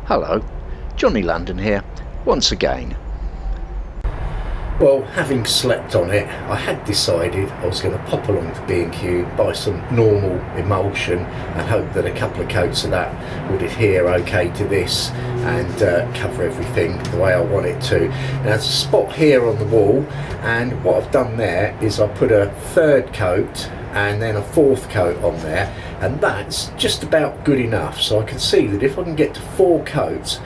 Hello, Johnny London here, once again. Well, having slept on it, I had decided I was going to pop along to B&Q, buy some normal emulsion and hope that a couple of coats of that would adhere okay to this and cover everything the way I want it to. And there's a spot here on the wall, and what I've done there is I put a third coat and then a fourth coat on there, and that's just about good enough. So I can see that if I can get to 4 coats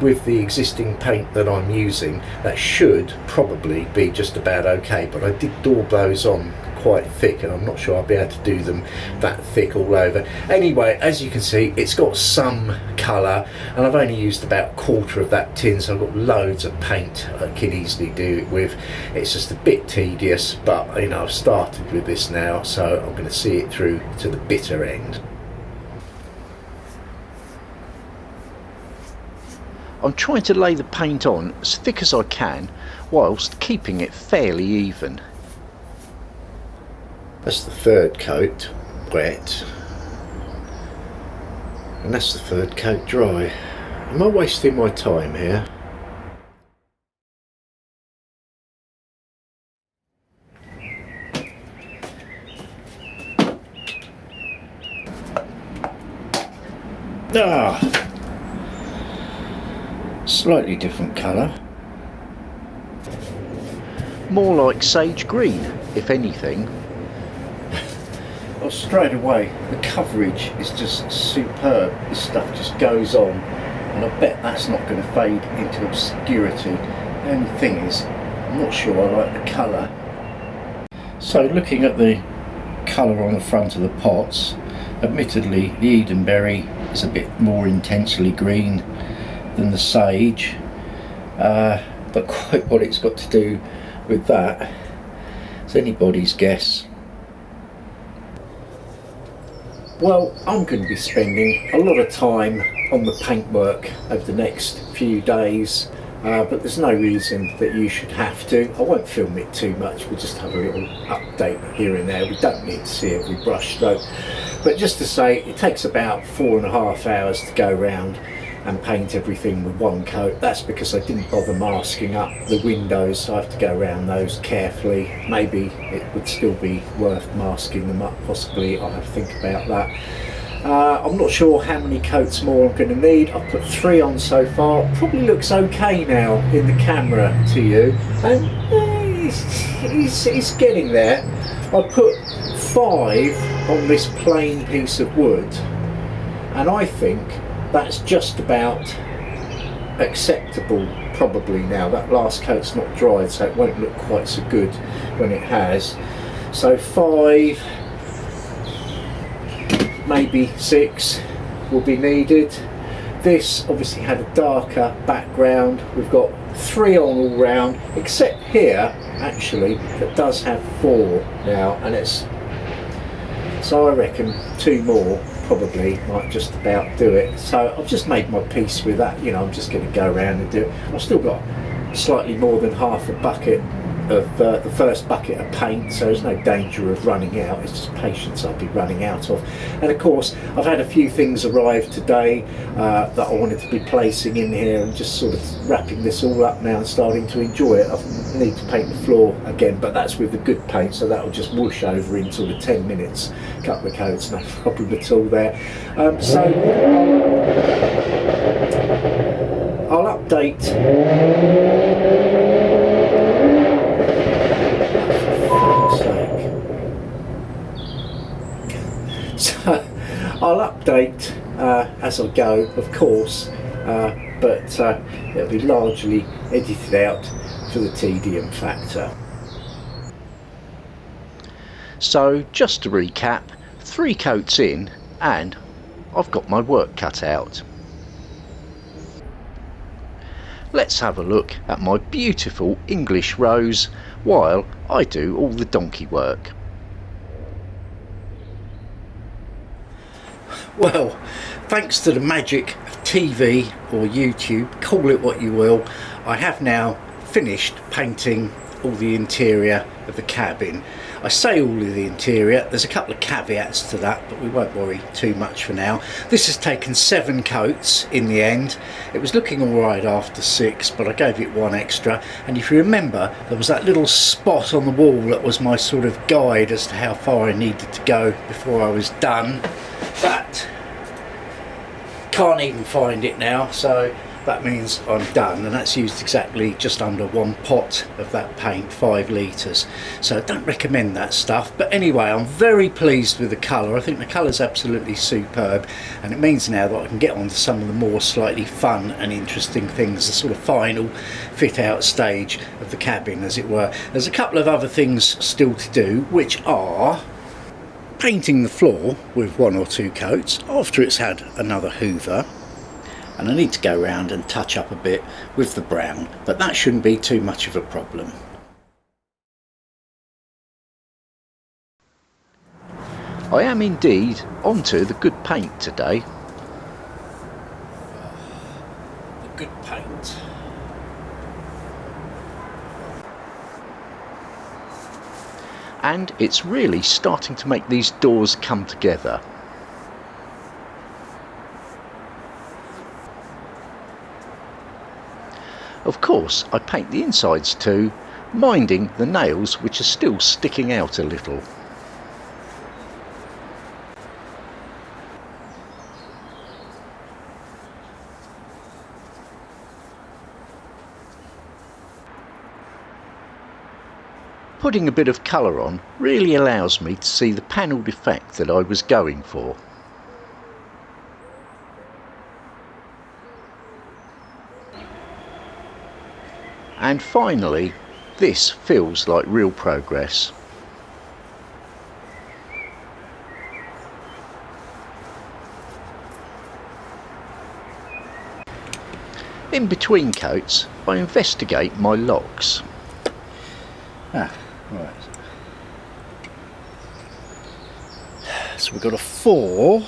with the existing paint that I'm using, that should probably be just about okay. But I did daub those on quite thick, and I'm not sure I'll be able to do them that thick all over. Anyway, as you can see, it's got some colour, and I've only used about 1/4 of that tin, so I've got loads of paint I can easily do it with. It's just a bit tedious, but you know, I've started with this now, so I'm going to see it through to the bitter end. I'm trying to lay the paint on as thick as I can whilst keeping it fairly even. That's the third coat wet, and that's the third coat dry. Am I wasting my time here? Slightly different colour. More like sage green, if anything. Well, straight away, the coverage is just superb. This stuff just goes on, and I bet that's not going to fade into obscurity. The only thing is, I'm not sure I like the colour. So looking at the colour on the front of the pots, admittedly the Edenberry is a bit more intensely green than the sage, but quite what it's got to do with that is anybody's guess. Well, I'm going to be spending a lot of time on the paintwork over the next few days, but there's no reason that you should have to. I won't film it too much, we'll just have a little update here and there. We don't need to see every brush stroke, but just to say, it takes about 4.5 hours to go round and paint everything with 1 coat. That's because I didn't bother masking up the windows, so I have to go around those carefully. Maybe it would still be worth masking them up, possibly. I'll have to think about that. I'm not sure how many coats more I'm going to need. I've put 3 on so far. Probably looks okay now in the camera to you, and it's getting there. I put 5 on this plain piece of wood, and I think that's just about acceptable probably now. That last coat's not dried, so it won't look quite so good when it has. So 5, maybe 6 will be needed. This obviously had a darker background. We've got 3 on all round, except here actually that does have 4 now, and it's, so I reckon 2 more probably might just about do it. So I've just made my peace with that. You know, I'm just going to go around and do it. I've still got slightly more than half a bucket of the first bucket of paint, so there's no danger of running out. It's just patience I'll be running out of. And of course, I've had a few things arrive today that I wanted to be placing in here, and just sort of wrapping this all up now and starting to enjoy it. I need to paint the floor again, but that's with the good paint, so that'll just whoosh over in sort of 10 minutes. A couple of coats, no problem at all there. So I'll update. So I'll update as I go, of course, but it'll be largely edited out for the tedium factor. So just to recap, 3 coats in and I've got my work cut out. Let's have a look at my beautiful English rose while I do all the donkey work. Well, thanks to the magic of TV or YouTube, call it what you will, I have now finished painting all the interior of the cabin. I say all of the interior, there's a couple of caveats to that, but we won't worry too much for now. This has taken 7 coats in the end. It was looking alright after 6, but I gave it 1 extra. And if you remember, there was that little spot on the wall that was my sort of guide as to how far I needed to go before I was done. But can't even find it now, so that means I'm done, and that's used exactly just under 1 pot of that paint, 5 litres. So I don't recommend that stuff, but anyway, I'm very pleased with the colour. I think the colour's absolutely superb, and it means now that I can get on to some of the more slightly fun and interesting things, the sort of final fit out stage of the cabin, as it were. There's a couple of other things still to do, which are painting the floor with 1 or 2 coats after it's had another hoover. And I need to go around and touch up a bit with the brown, but that shouldn't be too much of a problem. I am indeed onto the good paint today. The good paint. And it's really starting to make these doors come together. Of course, I paint the insides too, minding the nails which are still sticking out a little. Putting a bit of colour on really allows me to see the panelled effect that I was going for. And finally, this feels like real progress. In between coats, I investigate my locks. Right. So we've got a 4.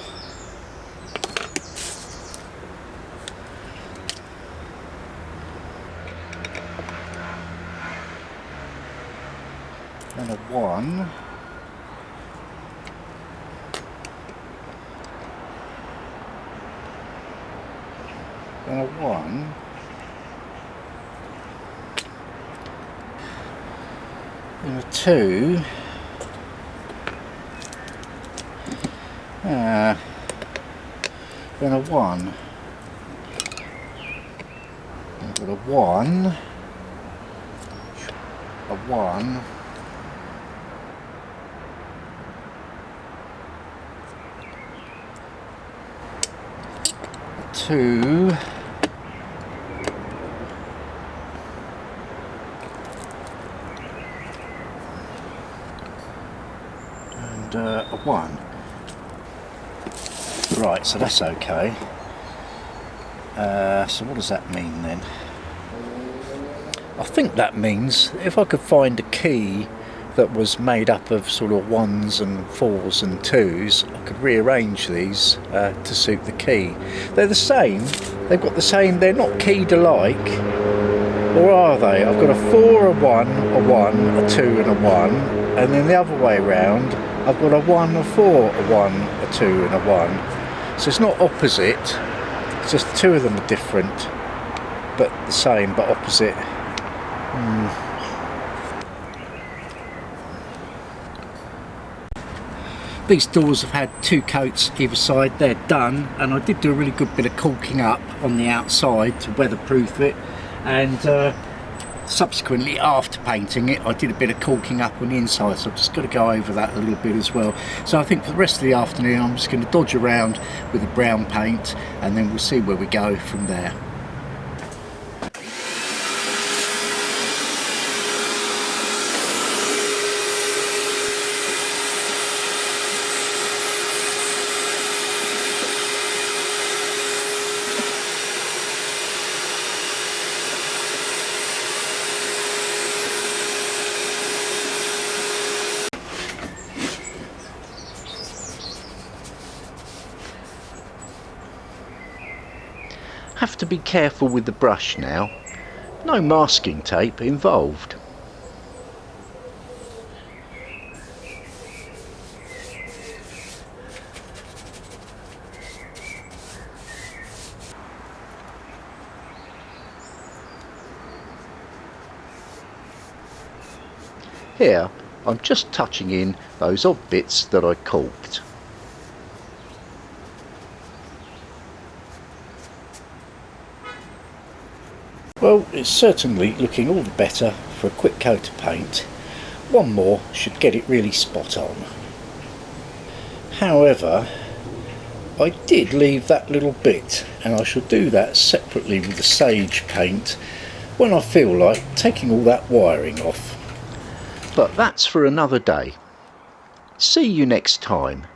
And a 1. And a 1. And a 2. Then a 1. I've got a 1. A 1. A 2. And a 1. Right, so that's okay. So what does that mean then? I think that means if I could find a key that was made up of sort of 1s and 4s and 2s, I could rearrange these to suit the key. They're the same, they've got the same, they're not keyed alike, or are they? I've got a 4, a 1, a 1, a 2 and a 1, and then the other way around I've got a 1, a 4, a 1, a 2 and a 1. So it's not opposite, it's just 2 of them are different, but the same, but opposite. These doors have had 2 coats either side, they're done, and I did do a really good bit of caulking up on the outside to weatherproof it, and subsequently after painting it I did a bit of caulking up on the inside, so I've just got to go over that a little bit as well. So I think for the rest of the afternoon I'm just going to dodge around with the brown paint, and then we'll see where we go from there. Have to be careful with the brush now. No masking tape involved. Here I'm just touching in those odd bits that I caulked. Well, it's certainly looking all the better for a quick coat of paint. One more should get it really spot on. However, I did leave that little bit, and I shall do that separately with the sage paint when I feel like taking all that wiring off. But that's for another day. See you next time.